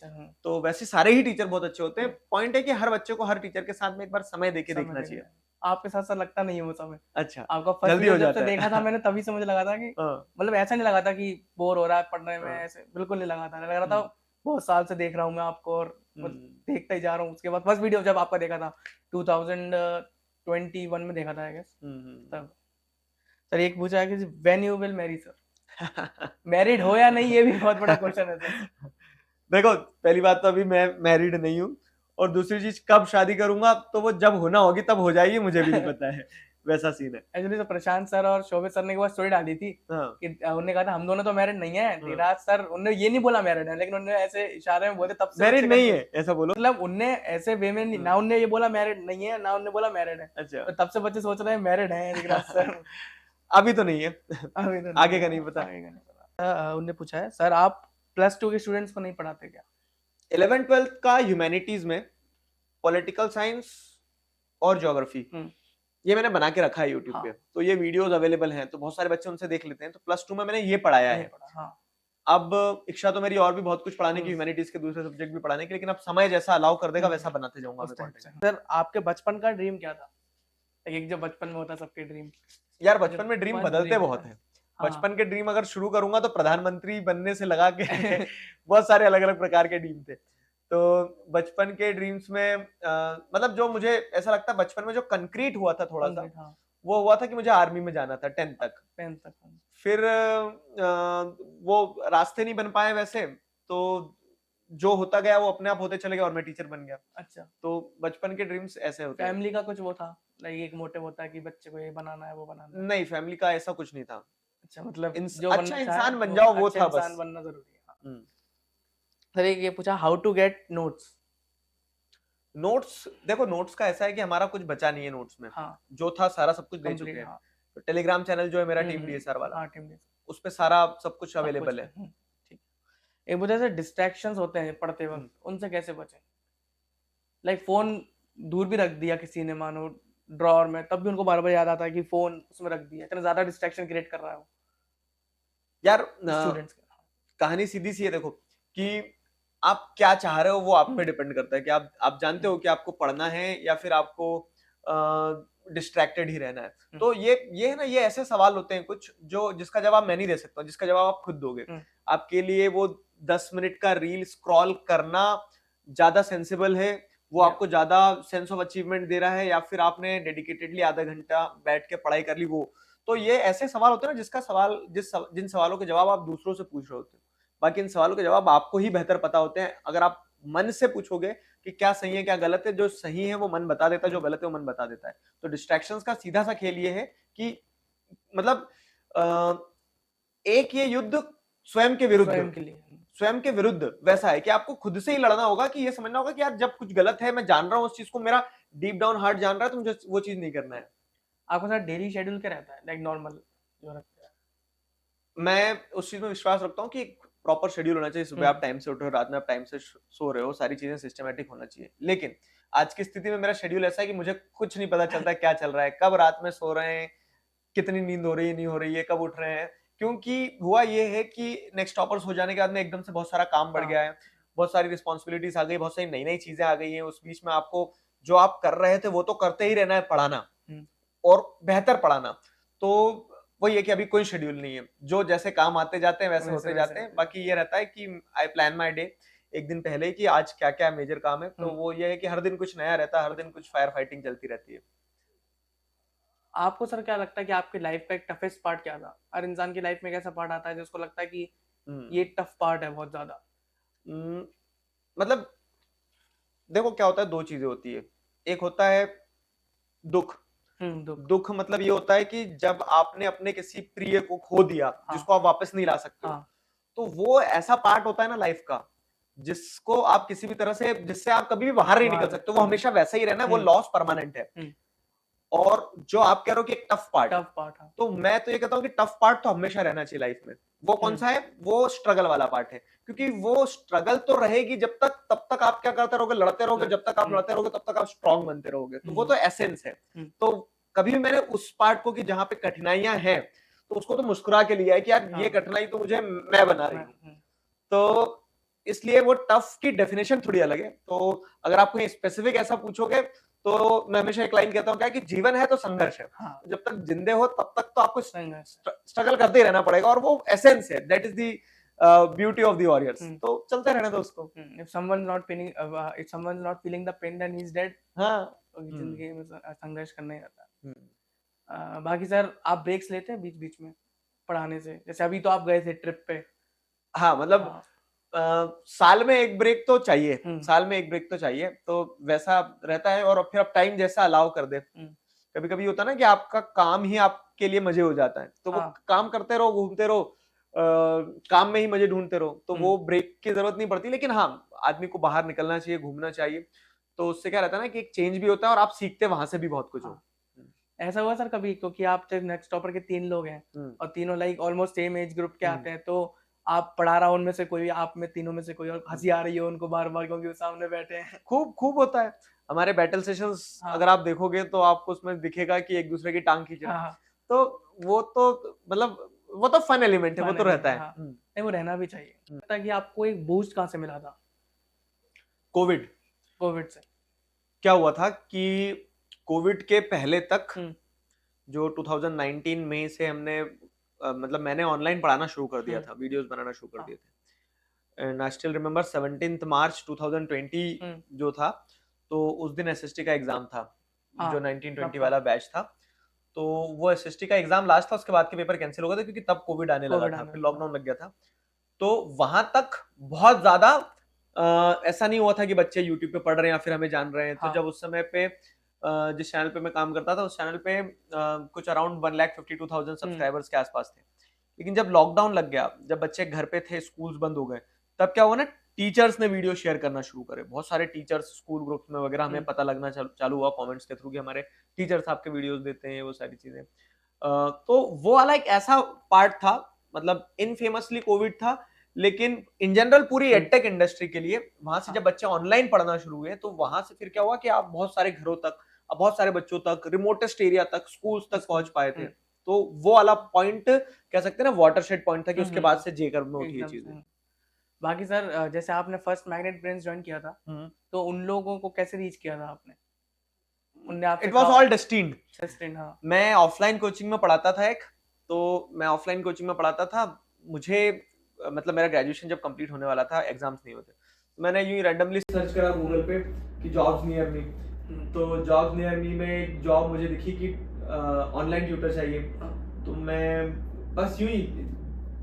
तो वैसे सारे ही टीचर बहुत अच्छे होते हैं। पॉइंट है कि हर बच्चे को हर टीचर के साथ में एक बार समय देके देखना चाहिए। आपके साथ साथ लगता नहीं है वो समय। अच्छा, आपका फर्स्ट जल्दी वीडियो हो जब जाता से है। देखा था मैंने तभी से मुझे लगा था कि मतलब ऐसा नहीं लगा था कि बोर हो रहा है पढ़ने में, ऐसे बिल्कुल नहीं लगा था। लग रहा था बहुत साल से देख रहा हूँ मैं आपको और देखता ही जा रहा हूँ। उसके बाद फर्स्ट वीडियो जब आपका देखा था 2021 में देखा था आई गेस तब। सर एक पूछा है कि when you will marry sir. Married हो या नहीं ये भी बहुत बड़ा क्वेश्चन है सर। देखो पहली बात तो अभी मैं मैरिड नहीं हूँ, और दूसरी चीज कब शादी करूंगा तो वो जब होना होगी तब हो जाएगी, मुझे भी नहीं पता है। वैसा सीन है। एक्चुअली तो प्रशांत सर और शोभित सर ने एक बार स्टोरी डाली थी कि उन्होंने कहा था हम दोनों तो मैरिड नहीं है। धीराज सर उन्होंने ये नहीं बोला मैरिड है, लेकिन उन्होंने ऐसे इशारे में बोले तब से मैरिड नहीं है ऐसा बोलो। मतलब उनने ऐसे वे में ना उनने ये बोला मैरिड नहीं है ना उनने बोला मैरिड है। अच्छा, तो तब से बच्चे सोच रहे हैं मैरिड है धीराज सर। अभी तो नहीं है। अभी तो आगे का नहीं पता। उनने पूछा है सर आप +2 के स्टूडेंट्स को नहीं पढ़ाते क्या? 11th-12th का ह्यूमैनिटीज में पॉलिटिकल साइंस और ज्योग्राफी ये मैंने बना के रखा है यूट्यूब पे। तो ये वीडियोस अवेलेबल हैं, तो बहुत सारे बच्चे उनसे देख लेते हैं। तो +2 में मैंने ये पढ़ाया है। अब इच्छा तो मेरी और भी बहुत कुछ पढ़ाने की, ह्यूमैनिटीज के दूसरे सब्जेक्ट भी पढ़ाने की, लेकिन अब समय जैसा अलाउ कर देगा वैसा बनाते जाऊंगा मैं कंटेंट। सर आपके बचपन का ड्रीम क्या था? एक जो बचपन में होता सबके ड्रीम। यार बचपन में ड्रीम बदलते बहुत हैं। बचपन के ड्रीम अगर शुरू करूंगा तो प्रधानमंत्री बनने से लगा के बहुत सारे अलग अलग प्रकार के ड्रीम थे। तो बचपन के ड्रीम्स में मतलब जो मुझे ऐसा लगता है बचपन में जो कंक्रीट हुआ था थोड़ा सा, वो हुआ था कि मुझे आर्मी में जाना था 10th तक। फिर वो रास्ते नहीं बन पाए वैसे, तो जो होता गया वो अपने आप होते चले गए और मैं टीचर बन गया। अच्छा, तो बचपन के ड्रीम्स ऐसे होते हैं। फैमिली का कुछ वो था लाइक एक मोटिव होता है कि बच्चे को ये बनाना है वो बनाना है? नहीं, फैमिली का ऐसा कुछ नहीं था। अच्छा, मतलब जो अच्छा इंसान बन जाओ वो था बस। इंसान बनना जरूरी है। सर ये पूछा हाउ टू गेट नोट्स। देखो नोट्स का ऐसा है कि हमारा कुछ बचा नहीं है नोट्स में। जो था सारा सब कुछ दे चुके हैं। तो टेलीग्राम चैनल जो है मेरा टीम डीएसआर वाला, उस पे सारा सब कुछ अवेलेबल है। ठीक। एक वजह से डिस्ट्रैक्शंस होते हैं पढ़ते वक्त, उनसे कैसे बचें? लाइक फोन दूर भी रख दिया किसी ने मानो ड्रॉअर में, तब भी उनको बार बार याद आता है कि फोन उसमें रख दिया, इतना ज्यादा डिस्ट्रैक्शन क्रिएट कर रहा है वो। यार स्टूडेंट्स कहानी सीधी सी है, देखो कि आप क्या चाह रहे हो वो आप पे डिपेंड करता है कि आप जानते हो कि आपको पढ़ना है या फिर आपको डिस्ट्रैक्टेड ही रहना है। तो ये है ना, ये ऐसे सवाल होते हैं कुछ जो जिसका जवाब मैं नहीं दे सकता, जिसका जवाब आप खुद दोगे। आपके लिए वो 10 मिनट का रील स्क्रॉल करना ज्यादा सेंसिबल है, वो आपको ज्यादा सेंस ऑफ अचीवमेंट दे रहा है, या फिर आपने डेडिकेटेडली आधा घंटा बैठ के पढ़ाई कर ली वो। तो ये ऐसे सवाल होते हैं ना जिसका सवाल जिन सवालों के जवाब आप दूसरों से पूछ रहे होते हैं, बाकी इन सवालों के जवाब आपको ही बेहतर पता होते हैं। अगर आप मन से पूछोगे कि क्या सही है क्या गलत है, जो सही है वो मन बता देता है, जो गलत है वो मन बता देता है। तो डिस्ट्रैक्शंस का सीधा सा खेल ये है कि मतलब एक ये युद्ध स्वयं के विरुद्ध वैसा है कि आपको खुद से ही लड़ना होगा, कि ये समझना होगा कि यार जब कुछ गलत है, मैं जान रहा हूं उस चीज को, मेरा डीप डाउन हार्ट जान रहा है, तो मुझे वो चीज नहीं करना है। आपको सर डेली शेड्यूल क्या रहता है लाइक नॉर्मल जो रखते हैं? मैं उस चीज में विश्वास रखता हूँ कि प्रॉपर शेड्यूल होना चाहिए। सुबह आप टाइम से उठ रहे हो, रात में आप टाइम से सो रहे हो, सारी चीजें सिस्टमैटिक होना चाहिए। लेकिन आज की स्थिति में मेरा शेड्यूल ऐसा है कि मुझे कुछ नहीं पता चलता क्या चल रहा है, कब रात में सो रहे हैं, कितनी नींद हो रही है नहीं हो रही है, कब उठ रहे हैं। क्योंकि हुआ ये है कि नेक्स्ट टॉपर्स हो जाने के बाद में एकदम से बहुत सारा काम बढ़ गया है, बहुत सारी रिस्पॉन्सिबिलिटीज आ गई, बहुत सारी नई नई चीजें आ गई हैं। उस बीच में आपको जो आप कर रहे थे वो तो करते ही रहना है, पढ़ाना और बेहतर पढ़ाना। तो वही है कि अभी कोई शेड्यूल नहीं है, जो जैसे काम आते जाते हैं वैसे होते जाते हैं। बाकी ये रहता है कि आई प्लान माई डे एक दिन पहले कि आज क्या क्या मेजर काम है। तो वो ये है कि हर दिन कुछ नया रहता है, हर दिन कुछ फायर फाइटिंग चलती रहती है। आपको सर क्या लगता है कि आपकी लाइफ का एक टफेस्ट पार्ट क्या था? हर इंसान की लाइफ में कैसा पार्ट आता है जिसको लगता है कि ये टफ पार्ट है बहुत ज्यादा? मतलब देखो क्या होता है, दो चीजें होती है। एक होता है दुख, दुख मतलब ये होता है कि जब आपने अपने किसी प्रिय को खो दिया, जिसको आप वापस नहीं ला सकते हो, तो वो ऐसा पार्ट होता है ना लाइफ का, जिसको आप किसी भी तरह से, जिससे आप कभी भी बाहर नहीं निकल सकते, वो हमेशा वैसा ही रहना है, वो लॉस परमानेंट है। और जो आप कह रहे हो कि एक टफ पार्ट, तो मैं तो ये कहता हूँ कि टफ पार्ट तो हमेशा रहना चाहिए लाइफ में। वो कौन सा है? वो स्ट्रगल वाला पार्ट है, क्योंकि वो स्ट्रगल तो रहेगी जब तक, तब तक आप क्या करते रहोगे? लड़ते रहोगे। जब तक आप लड़ते रहोगे तब तक आप स्ट्रांग बनते रहोगे। तो वो तो एसेंस है। तो कभी भी मैंने उस पार्ट को, कि जहां पे कठिनाइयां हैं, तो उसको तो मुस्कुरा के लिया है कि यार ये कठिनाई तो मुझे मैं बना रही हूँ। तो इसलिए वो टफ की डेफिनेशन थोड़ी अलग है। तो अगर आप कोई स्पेसिफिक ऐसा पूछोगे, तो मैं हमेशा एक लाइन कहता हूँ क्या, कि जीवन है तो संघर्ष है। जब तक जिंदे हो तब तक तो आपको स्ट्रगल करते ही रहना पड़ेगा, और वो एसेंस है, that is the beauty of the warriors. तो चलते रहने दो उसको। if someone's not feeling the pain then he's dead। जिंदगी में संघर्ष करना ही रहता है। बाकी सर, आप ब्रेक्स लेते हैं बीच बीच में पढ़ाने से? जैसे अभी तो आप गए थे ट्रिप पे। हाँ, मतलब साल में एक ब्रेक तो चाहिए, साल में एक ब्रेक तो चाहिए, तो वैसा रहता है। और फिर अब टाइम जैसा अलाउ कर दे। कभी कभी होता है ना कि आपका काम ही आपके लिए मजे हो जाता है, तो वो काम करते रहो, घूमते रहो, काम में ही मजे ढूंढते रहो, तो वो ब्रेक की जरूरत नहीं पड़ती। लेकिन हाँ, आदमी को बाहर निकलना चाहिए, घूमना चाहिए। तो उससे क्या रहता है ना कि एक चेंज भी होता है, और आप सीखते वहां से भी बहुत कुछ हो। ऐसा हुआ सर कभी, क्योंकि आप नेक्स्ट टॉपर के 3 लोग हैं और तीनों like almost same age group के आते हैं, तो आप पढ़ा रहा हो उनमें से कोई, आप में तीनों में से कोई, और हंसी आ रही है उनको बार बार क्योंकि वो सामने बैठे हैं? खूब होता है। हमारे बैटल सेशंस अगर आप देखोगे तो आपको उसमें दिखेगा कि एक दूसरे की टांग खींच रहे हैं। तो वो तो मतलब वो तो फन एलिमेंट है, वो तो रहता है। नहीं, वो रहना भी चाहिए। ताकि आपको एक बूस्ट कहाँ से मिला था? कोविड से। क्या हुआ था कि कोविड के पहले तक, जो 2019 में से हमने मतलब मैंने ऑनलाइन पढ़ाना शुरू कर दिया था, वीडियोस बनाना शुरू कर दिए थे। एंड आई स्टिल रिमेंबर 17 मार्च 2020 जो था, तो उस दिन एसएसटी का एग्जाम था, जो 1920 वाला बैच था। तो वो एसएसटी का एग्जाम लास्ट था, उसके बाद के पेपर कैंसिल हो गए थे, क्योंकि तब कोविड आने लगा था, फिर लॉकडाउन लग गया था। तो वहां तक बहुत ज्यादा ऐसा नहीं हुआ था कि बच्चे यूट्यूब पे पढ़ रहे हैं या फिर हमें जान रहे हैं। तो जब उस समय पे जिस चैनल पे मैं काम करता था, उस चैनल पे कुछ अराउंड 1,52,000 सब्सक्राइबर्स के आसपास थे। लेकिन जब लॉकडाउन लग गया, जब बच्चे घर पे थे, स्कूल्स बंद हो गए, तब क्या हुआ ना, टीचर्स ने वीडियो शेयर करना शुरू करे। बहुत सारे टीचर्स स्कूल ग्रुप्स में वगैरह, हमें पता लगना चालू हुआ कमेंट्स के थ्रू कि हमारे टीचर्स आपके वीडियोस देते हैं, वो सारी चीजें। तो वो वाला एक ऐसा पार्ट था, मतलब इनफेमसली कोविड था, लेकिन इन जनरल पूरी एडटेक इंडस्ट्री के लिए वहां से जब बच्चे ऑनलाइन पढ़ना शुरू हुए, तो वहां से फिर क्या हुआ कि आप बहुत सारे घरों तक, बहुत सारे बच्चों तक, रिमोटेस्ट एरिया तक, स्कूल्स तक पहुंच पाए थे। तो वो वाला पॉइंट कह सकते हैं ना, वाटरशेड पॉइंट था, कि उसके बाद से जेकर में होती है चीजें। बाकी सर, जैसे आपने फर्स्ट मैग्नेट ब्रेन्स ज्वाइन किया था, तो उन लोगों को कैसे रीच किया था आपने? It was all destined. हाँ। मैं ऑफलाइन कोचिंग में पढ़ाता था मुझे मतलब मेरा ग्रेजुएशन जब कंप्लीट होने वाला था, एग्जाम्स नहीं होते, मैंने यूं रैंडमली सर्च करा गूगल पे कि जॉब्स नियर मी। तो जॉब्स नियर मी में एक जॉब मुझे दिखी कि ऑनलाइन ट्यूटर चाहिए। तो मैं बस यूं ही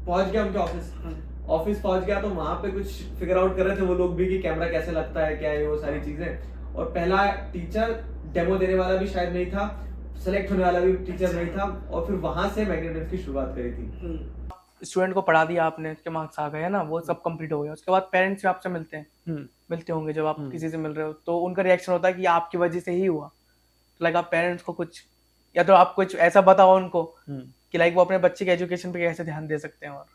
पहुंच गया उनके ऑफिस पहुंच गया। तो वहां पे कुछ फिगर आउट कर रहे थे वो लोग भी कि कैमरा कैसे लगता है, क्या है, वो सारी चीजें। और पहला टीचर डेमो देने वाला भी शायद नहीं था, सेलेक्ट होने वाला भी टीचर नहीं था। और फिर वहां से मैग्नेटिक्स की शुरुआत करी थी। स्टूडेंट को पढ़ा दिया आपने, उसके मार्क्स आ गए ना, वो सब कंप्लीट हो गया। उसके बाद पेरेंट्स भी आपसे मिलते होंगे जब आप किसी से मिल रहे हो, तो उनका रिएक्शन होता है कि आपकी वजह से ही हुआ। तो लाइक आप पेरेंट्स को कुछ, या तो आप कुछ ऐसा बताओ उनको कि लाइक वो अपने बच्चे के एजुकेशन पे कैसे ध्यान दे सकते हैं। और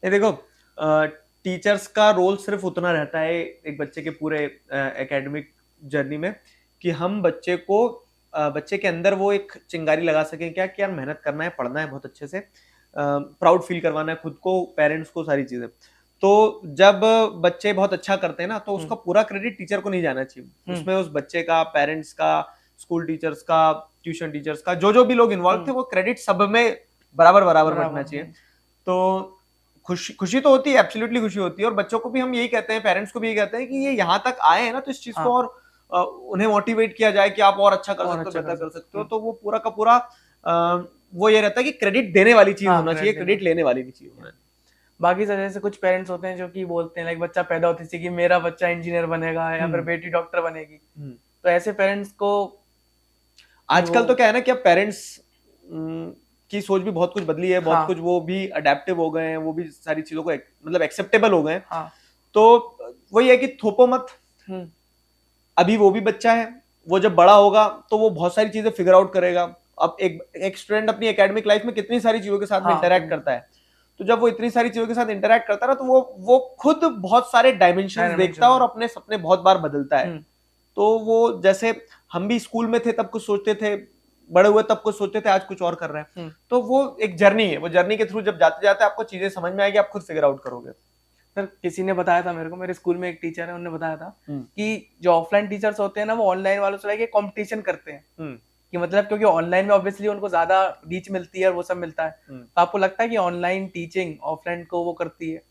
ये देखो, टीचर्स का रोल सिर्फ उतना रहता है एक बच्चे के पूरे एकेडमिक जर्नी में, कि हम बच्चे के अंदर वो एक चिंगारी लगा सकें, क्या कि यार मेहनत करना है, पढ़ना है बहुत अच्छे से, प्राउड फील करवाना है खुद को, पेरेंट्स को, सारी चीजें। तो जब बच्चे बहुत अच्छा करते हैं ना, तो उसका पूरा क्रेडिट टीचर को नहीं जाना चाहिए। उसमें उस बच्चे का, पेरेंट्स का, स्कूल टीचर्स का, ट्यूशन टीचर्स का, जो भी लोग इन्वॉल्व थे, वो क्रेडिट सब में बराबर बंटना चाहिए। तो खुशी तो होती है, एब्सोल्युटली खुशी होती है। और बच्चों को भी हम यही कहते हैं, पेरेंट्स को भी यही कहते हैं कि ये यहाँ तक आए हैं ना, तो इस चीज को और उन्हें मोटिवेट किया जाए कि आप और अच्छा कर सकते हो, बेहतर कर सकते हो। तो वो पूरा का पूरा वो ये रहता है कि क्रेडिट देने वाली चीज होना चाहिए, क्रेडिट लेने वाली नहीं चाहिए। बाकी सर, जैसे कुछ पेरेंट्स होते हैं जो कि बोलते हैं लाइक बच्चा पैदा होते से कि मेरा बच्चा इंजीनियर बनेगा या फिर बेटी डॉक्टर बनेगी, तो ऐसे पेरेंट्स को आजकल तो क्या है ना कि अब पेरेंट्स की सोच भी बहुत कुछ बदली है, बहुत हाँ। कुछ वो भी अडेप्टिव हो गए हैं, वो भी सारी चीजों को मतलब एक्सेप्टेबल हो गए हैं। हाँ। तो वही है कि थोपो मत, अभी वो भी बच्चा है, वो जब बड़ा होगा तो वो बहुत सारी चीजें फिगर आउट करेगा। अब एक स्टूडेंट अपनी एकेडमिक लाइफ में कितनी सारी चीजों के साथ में इंटरेक्ट करता है, तो जब वो इतनी सारी चीजों के साथ इंटरेक्ट करता है ना, तो वो खुद बहुत सारे डायमेंशन देखता है और अपने सपने बहुत बार बदलता है। तो वो जैसे हम भी स्कूल में थे तब कुछ सोचते थे, बड़े हुए तब कुछ सोचते थे, आज कुछ और कर रहे हैं। तो वो एक जर्नी है, वो जर्नी के थ्रू जब जाते जाते आपको चीजें समझ में आएगी, आप खुद फिगर आउट करोगे। सर किसी ने बताया था मेरे को, मेरे स्कूल में एक टीचर है, उन्होंने बताया था कि जो ऑफलाइन टीचर्स होते हैं ना, वो ऑनलाइन वालों से लाके कंपटीशन करते हैं कि मतलब क्योंकि ऑनलाइन में ऑब्वियसली उनको ज्यादा रीच मिलती है और वो सब मिलता है। तो आपको लगता है कि ऑनलाइन टीचिंग ऑफलाइन को वो करती है?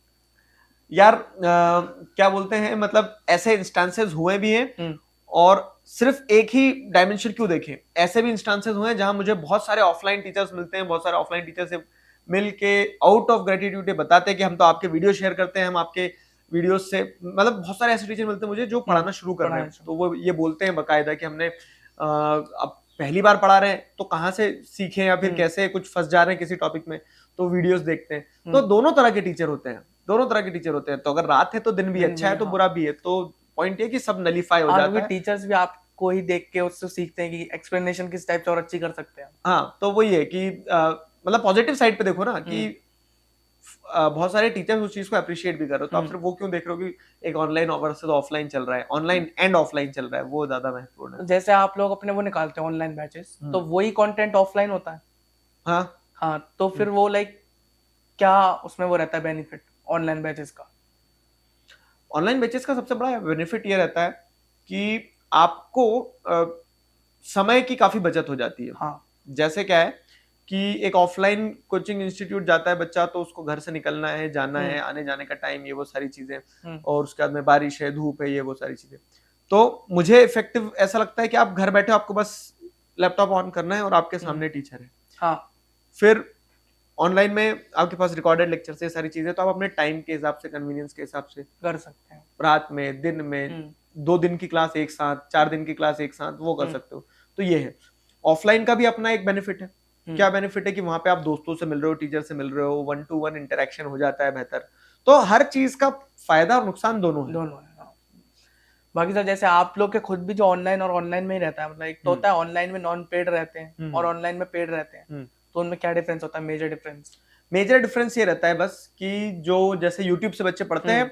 यार क्या बोलते हैं, मतलब ऐसे इंस्टांसेस हुए भी हैं, और सिर्फ एक ही डायमेंशन क्यों देखें, ऐसे भी इंस्टांसेस हुए हैं जहां मुझे बहुत सारे ऑफलाइन टीचर्स मिलते हैं, बहुत सारे ऑफलाइन टीचर से मिल के आउट ऑफ ग्रेटिट्यूड बताते हैं कि हम तो आपके वीडियो शेयर करते हैं, हम आपके वीडियो से, मतलब बहुत सारे ऐसे टीचर मिलते हैं मुझे जो पढ़ाना शुरू कर रहे हैं, तो वो ये बोलते हैं बाकायदा कि हमने अब पहली बार पढ़ा रहे हैं तो कहाँ से सीखे, या फिर कैसे कुछ फंस जा रहे हैं किसी टॉपिक में, तो वीडियोस देखते हैं। तो दोनों तरह के टीचर होते हैं, दोनों तरह के टीचर होते हैं। तो अगर रात है तो दिन भी अच्छा है, तो बुरा भी है। तो पॉइंट ये कि सब नलीफाई हो जाता है। टीचर्स भी आपको ही देख के उससे सीखते हैं कि एक्सप्लेनेशन किस टाइप से और अच्छी कर सकते हैं। हाँ, तो वही है कि मतलब पॉजिटिव साइड पे देखो ना कि बहुत सारे टीचर्स उस चीज को अप्रिशिएट भी कर रहे हो, तो आप सिर्फ वो क्यों देख रहे हो कि एक ऑनलाइन वर्सेस ऑफलाइन चल रहा है, ऑनलाइन एंड ऑफलाइन चल रहा है, वो ज्यादा महत्वपूर्ण है। जैसे आप लोग अपने वो निकालते हैं ऑनलाइन बैचेस, तो वही कंटेंट ऑफलाइन होता है? हाँ, तो फिर वो लाइक क्या उसमें वो रहता है बेनिफिट ऑनलाइन बैचेस का? ऑनलाइन बैचेस का सबसे बड़ा बेनिफिट ये रहता है कि आपको समय की काफी बचत हो जाती है। हाँ। जैसे क्या है कि एक ऑफलाइन कोचिंग इंस्टीट्यूट जाता है बच्चा, तो उसको घर से निकलना है, जाना है, आने जाने का टाइम, ये वो सारी चीजें, और उसके बाद में बारिश है, धूप है, ये वो सारी चीजें। तो मुझे इफेक्टिव ऐसा लगता है कि आप घर बैठे, आपको बस लैपटॉप ऑन करना है और आपके सामने टीचर है। हाँ। फिर ऑनलाइन में आपके पास रिकॉर्डेड लेक्चर से सारी चीजें, तो आप अपने टाइम के हिसाब से, कन्वीनियंस के हिसाब से कर सकते हैं, रात में, दिन में, 2 दिन की क्लास एक साथ, 4 दिन की क्लास एक साथ, वो कर सकते हो। तो ये है। ऑफलाइन का भी अपना एक बेनिफिट है। क्या बेनिफिट है कि वहां पे आप दोस्तों से मिल रहे हो, टीचर से मिल रहे हो, 1-to-1 इंटरेक्शन हो जाता है बेहतर। तो हर चीज का फायदा और नुकसान दोनों है। बाकी सर जैसे आप लोग के खुद भी जो ऑनलाइन और ऑनलाइन में ही रहता है, मतलब एक तो होता है ऑनलाइन में नॉन पेड रहते हैं और ऑनलाइन में पेड रहते हैं, तो उनमें क्या डिफरेंस होता है? मेजर डिफरेंस ये रहता है बस कि जो जैसे यूट्यूब से बच्चे पढ़ते हैं,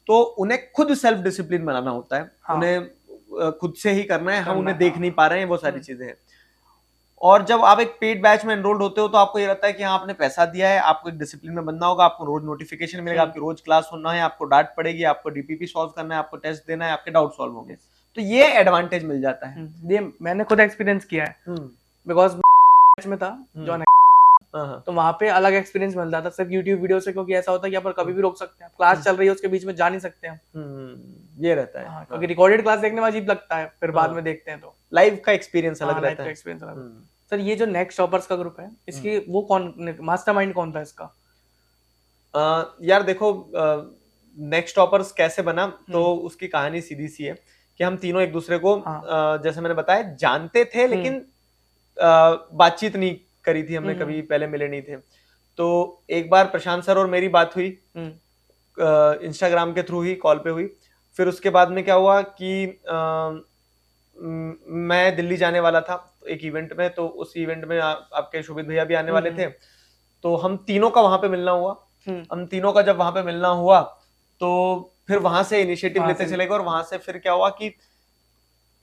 तो उन्हें खुद सेल्फ डिसिप्लिन बनाना होता है। हाँ। उन्हें खुद से ही करना है, हम उन्हें देख नहीं पा रहे हैं, वो सारी चीजें हैं। और जब आप एक पेड बैच में एनरोल्ड होते हो, तो आपको ये रहता है कि हाँ, आपने पैसा दिया है, आपको एक डिसिप्लिन में बनना होगा, आपको रोज नोटिफिकेशन मिलेगा, आपकी रोज क्लास सुनना है, आपको डांट पड़ेगी, आपको डीपीपी सॉल्व करना है, आपको टेस्ट देना है, आपके डाउट सॉल्व होंगे। तो ये एडवांटेज मिल जाता है। ये मैंने खुद एक्सपीरियंस किया है, बिकॉज में था जो तो वहां पे अलग एक्सपीरियंस मिलता था सिर्फ यूट्यूब वीडियो से, क्योंकि ऐसा होता है कि आप कभी भी रोक सकते हैं, क्लास चल रही है उसके बीच में जा नहीं सकते हम। ये रहता है। क्योंकि रिकॉर्डेड क्लास देखने में अजीब लगता है, फिर बाद में देखते हैं तो लाइव का एक्सपीरियंस अलग रहता है। सर ये जो नेक्स्ट टॉपर्स का ग्रुप है, इसकी वो कौन मास्टरमाइंड कौन था इसका? यार देखो, नेक्स्ट टॉपर्स कैसे बना, तो उसकी कहानी सीधी सी है कि हम तीनों एक दूसरे को जैसे मैंने बताया जानते थे, लेकिन बातचीत नहीं करी थी हमने, कभी पहले मिले नहीं थे। तो एक बार प्रशांत सर और मेरी बात हुई, इंस्टाग्राम के थ्रू ही, कॉल पे हुई। फिर उसके बाद में क्या हुआ कि मैं दिल्ली जाने वाला था एक इवेंट में, तो उस इवेंट में आपके शोभित भैया भी आने वाले थे, तो हम तीनों का वहां पे मिलना हुआ। हम तीनों का जब वहां पे मिलना हुआ, तो फिर वहां से इनिशिएटिव लेते चले गए, और वहां से फिर क्या हुआ कि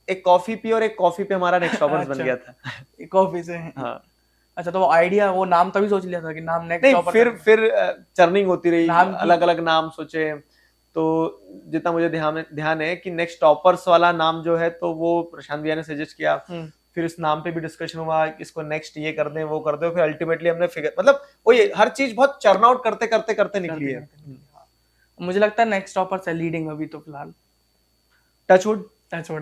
एक कॉफी पी, और एक कॉफी पे हमारा नेक्स्ट टॉपर्स बन गया था। कॉफी से? हाँ। अच्छा, तो वो आइडिया, वो नाम तभी सोच लिया था कि नाम नेक्स्ट टॉपर? फिर चर्निंग होती रही, अलग अलग नाम सोचे। तो जितना मुझे ध्यान है कि नेक्स्ट टॉपर्स वाला नाम जो है, तो वो प्रशांत भैया ने सजेस्ट किया। फिर इस नाम पे भी डिस्कशन हुआ, इसको नेक्स्ट ये कर दें, वो कर दें। फिर अल्टीमेटली हमने फिगर, मतलब वो ये हर चीज बहुत चर्न आउट करते करते करते निकली है। मुझे लगता है नेक्स्ट टॉपर्स है लीडिंग अभी तो फिलहाल। टचवुड,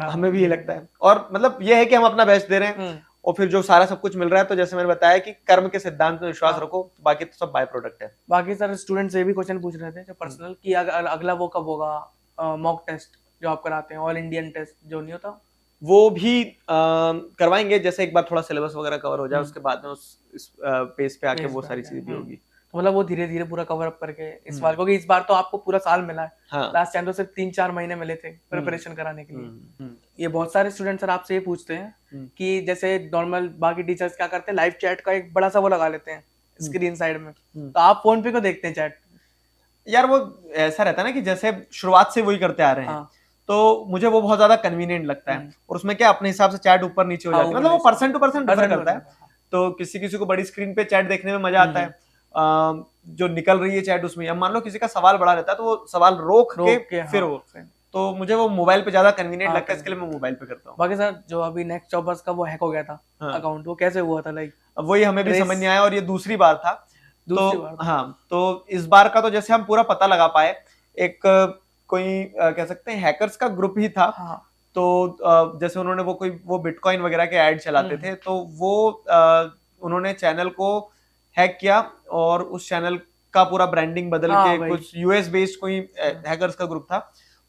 हमें भी ये लगता है। और मतलब ये है कि हम अपना बेस्ट दे रहे हैं, और फिर जो सारा सब कुछ मिल रहा है, तो जैसे मैंने बताया कि कर्म के सिद्धांत में विश्वास रखो, बाकी तो सब बाय प्रोडक्ट है। बाकी सर स्टूडेंट्स ये भी क्वेश्चन पूछ रहे थे जो पर्सनल, कि अगला वो कब होगा मॉक टेस्ट जो आप कराते हैं, ऑल इंडियन टेस्ट जो नहीं होता? वो भी करवाएंगे, जैसे एक बार थोड़ा सिलेबस वगैरह कवर हो जाए, उसके बाद में इस पेस पे आके वो सारी चीजें भी होगी। तो मतलब वो धीरे धीरे पूरा कवर अप करके इस बार, क्योंकि इस बार तो आपको पूरा साल मिला है, हाँ। लास्ट टाइम तो सिर्फ 3-4 महीने मिले थे प्रिपरेशन कराने के लिए। ये बहुत सारे स्टूडेंट सर आपसे ये पूछते हैं कि जैसे नॉर्मल बाकी टीचर्स क्या करते हैं, लाइव चैट का एक बड़ा सा वो लगा लेते हैं स्क्रीन साइड में, तो आप फोन पे क्यों देखते हैं चैट? यार वो ऐसा रहता है ना कि जैसे शुरुआत से वही करते आ रहे हैं, तो मुझे वो बहुत ज्यादा कन्वीनियंट लगता है, और उसमें क्या अपने हिसाब से चैट ऊपर नीचे हो जाती है, मतलब वो पर्सन टू पर्सन डिफर करता है। तो किसी किसी को बड़ी स्क्रीन पे चैट देखने में मजा आता है, जो निकल रही है चैट उसमें, अब मान लो किसी का सवाल बड़ा रहता है तो वो सवाल रोक के फिर वो, तो मुझे वो मोबाइल पे ज्यादा कन्वीनियंट लगता है, इसके लिए मैं मोबाइल पे करता हूँ। बाकी सर जो अभी नेक्स्ट जॉबर्स का वो हैक हो गया था अकाउंट, वो कैसे हुआ था? लाइक वही हमें भी समझ नहीं आया, और ये दूसरी बार था। तो इस बार का तो जैसे हम पूरा पता लगा पाए, एक कोई कह सकते हैं हैकर्स का ग्रुप ही था। तो जैसे उन्होंने वो बिटकॉइन वगैरह के ऐड चलाते थे, तो वो उन्होंने चैनल को हैक किया, और उस चैनल का पूरा ब्रांडिंग बदल के, कुछ यूएस बेस्ड कोई हैकर्स का ग्रुप था,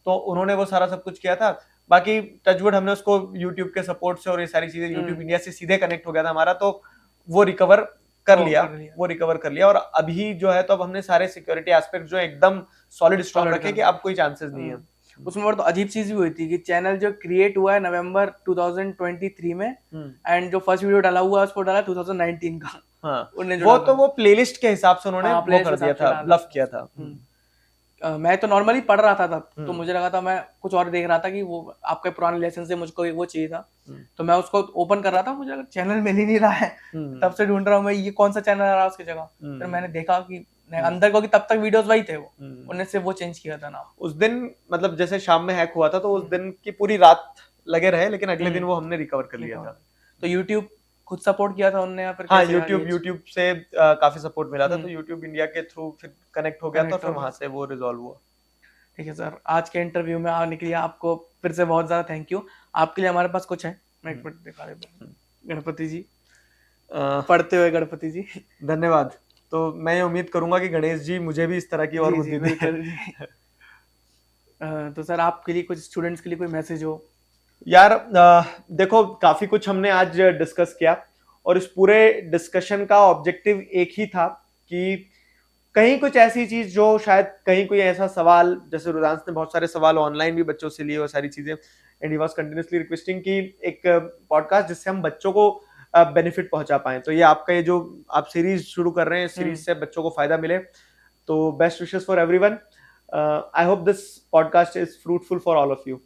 तो उन्होंने वो सारा सब कुछ किया था। बाकी टचवुड हमने उसको यूट्यूब के सपोर्ट से और ये सारी चीजें यूट्यूब इंडिया से सीधे कनेक्ट हो गया था हमारा, तो वो रिकवर कर लिया, और अभी जो है तो अब हमने सारे सिक्योरिटी एस्पेक्ट जो एकदम सॉलिड स्ट्रॉन्ग रखे कि अब कोई चांसेस नहीं है। उसमें और तो अजीब चीज भी हुई थी कि चैनल जो क्रिएट हुआ है नवंबर 2023 में, एंड जो फर्स्ट वीडियो डाला हुआ है उसको डाला 2019 का। वो प्लेलिस्ट के हिसाब से उन्होंने वो कर दिया था, ब्लफ किया था। मैं तो नॉर्मली पढ़ रहा था तब, तो मुझे लगा था, मैं कुछ और देख रहा था कि वो आपके पुराने लेसन से मुझको वो चाहिए था, तो मैं उसको ओपन कर रहा था, मुझे लगा चैनल मिल ही नहीं रहा है, तब से ढूंढ रहा हूँ मैं ये कौन सा चैनल आ रहा है उसकी जगह। फिर मैंने देखा कि अंदर को, कि तब तक वीडियोस वही थे, वो उन्होंने सिर्फ वो चेंज किया था ना। उस दिन मतलब जैसे शाम में हैक हुआ था, तो उस दिन की पूरी रात लगे रहे, लेकिन अगले दिन वो हमने रिकवर कर लिया था। तो यूट्यूब खुद सपोर्ट किया था उन्होंने, या फिर हाँ, यूट्यूब से काफी सपोर्ट मिला था, तो यूट्यूब इंडिया के थ्रू फिर कनेक्ट हो गया था, फिर वहां से वो रिजॉल्व हुआ। ठीक है सर, आज के इंटरव्यू में आने के लिए आपको फिर से बहुत ज्यादा थैंक यू। आपके लिए हमारे पास कुछ है, मैं एक मिनट दिखा देता हूं। गणपति जी, पढ़ते हुए गणपति जी, धन्यवाद। तो मैं ये उम्मीद करूंगा कि गणेश जी मुझे भी इस तरह की और बुद्धि दें। तो सर आपके लिए, कुछ स्टूडेंट्स के लिए कोई मैसेज हो? यार देखो, काफी कुछ हमने आज डिस्कस किया, और इस पूरे डिस्कशन का ऑब्जेक्टिव एक ही था कि कहीं कुछ ऐसी चीज जो शायद कहीं कोई ऐसा सवाल, जैसे रुदांश ने बहुत सारे सवाल ऑनलाइन भी बच्चों से लिए और सारी चीजें, and he was continuously requesting कि एक पॉडकास्ट जिससे हम बच्चों को बेनिफिट पहुंचा पाए। तो ये आपका ये जो आप सीरीज शुरू कर रहे हैं, इस सीरीज से बच्चों को फायदा मिले, तो best wishes for everyone. I hope this podcast is fruitful for all of you.